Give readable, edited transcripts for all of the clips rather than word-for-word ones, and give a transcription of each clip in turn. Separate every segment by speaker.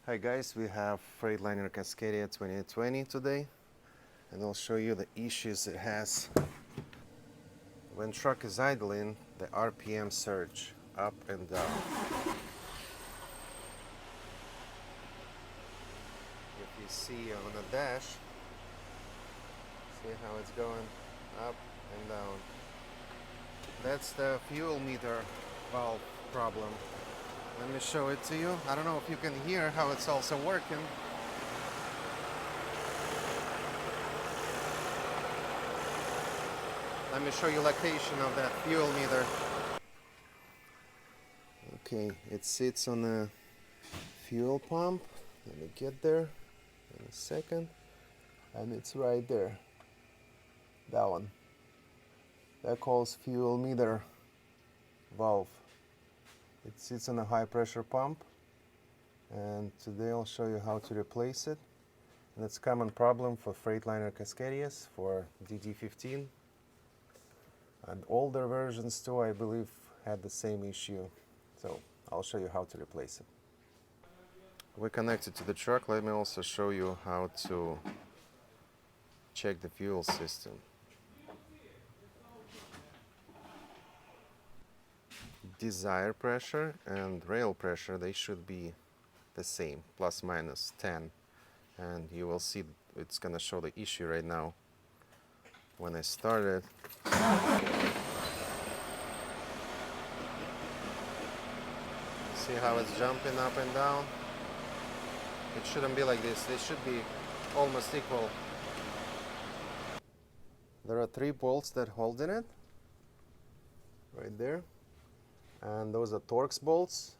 Speaker 1: Hi guys, we have Freightliner Cascadia 2020 today, and I'll show you the issues it has. When truck is idling, the RPM surge up and down. If you see on the dash, see how it's going up and down. That's the fuel meter valve problem. Let me show it to you. I don't know if you can hear how it's also working. Let me show you location of that fuel meter. Okay, it sits on a fuel pump. Let me get there in a second. And it's right there. That one. That calls fuel meter valve. It sits on a high pressure pump, and today I'll show you how to replace it. And it's a common problem for Freightliner Cascadias for DD15, and older versions too, I believe, had the same issue. So I'll show you how to replace it. We connected to the truck. Let me also show you how to check the fuel system. Desired pressure and rail pressure, they should be the same, plus minus 10, and you will see it's gonna show the issue right now. When I started, see how it's jumping up and down? It shouldn't be like this. They should be almost equal. There are 3 bolts that hold in it right there, and those are Torx bolts.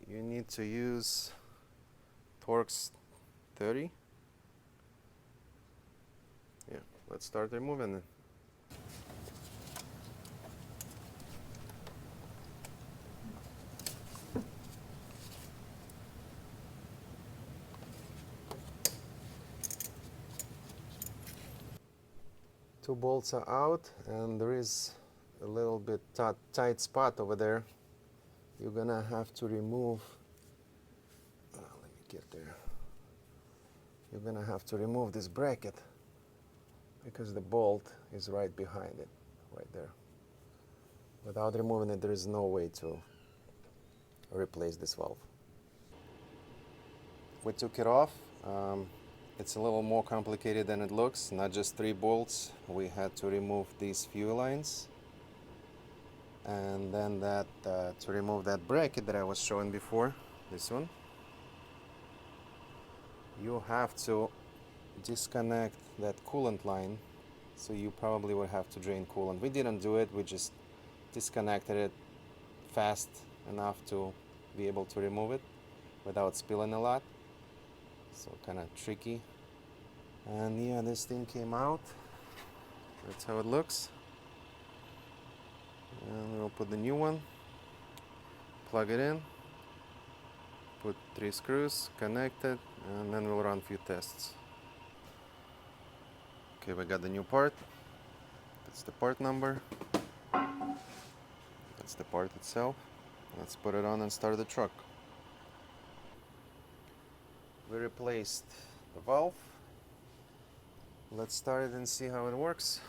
Speaker 1: You need to use Torx 30. Yeah, let's start removing it. Two bolts are out, and there is a little bit tight spot over there. You're gonna have to remove, let me get there. You're gonna have to remove this bracket because the bolt is right behind it, right there. Without removing it, there is no way to replace this valve. We took it off. It's a little more complicated than it looks, not just 3 bolts. We had to remove these fuel lines, and then to remove that bracket that I was showing before, this one, you have to disconnect that coolant line. So you probably would have to drain coolant. We didn't do it, we just disconnected it fast enough to be able to remove it without spilling a lot. So kind of tricky. And yeah, this thing came out. That's how it looks. And we'll put the new one, plug it in, put 3 screws, connect it, and then we'll run a few tests. Okay, we got the new part. That's the part number. That's the part itself. Let's put it on and start the truck. We replaced the valve. Let's start it and see how it works.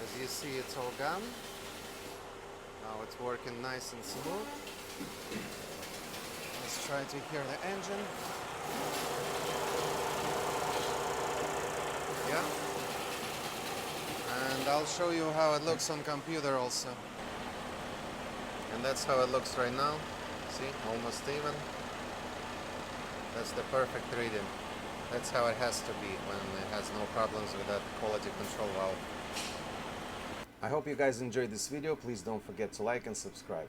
Speaker 1: As you see, it's all gone. Now it's working nice and smooth. Let's try to hear the engine. Yeah. And I'll show you how it looks on computer also. And that's how it looks right now. See, almost even. That's the perfect reading. That's how it has to be when it has no problems with that quality control valve. I hope you guys enjoyed this video. Please don't forget to like and subscribe.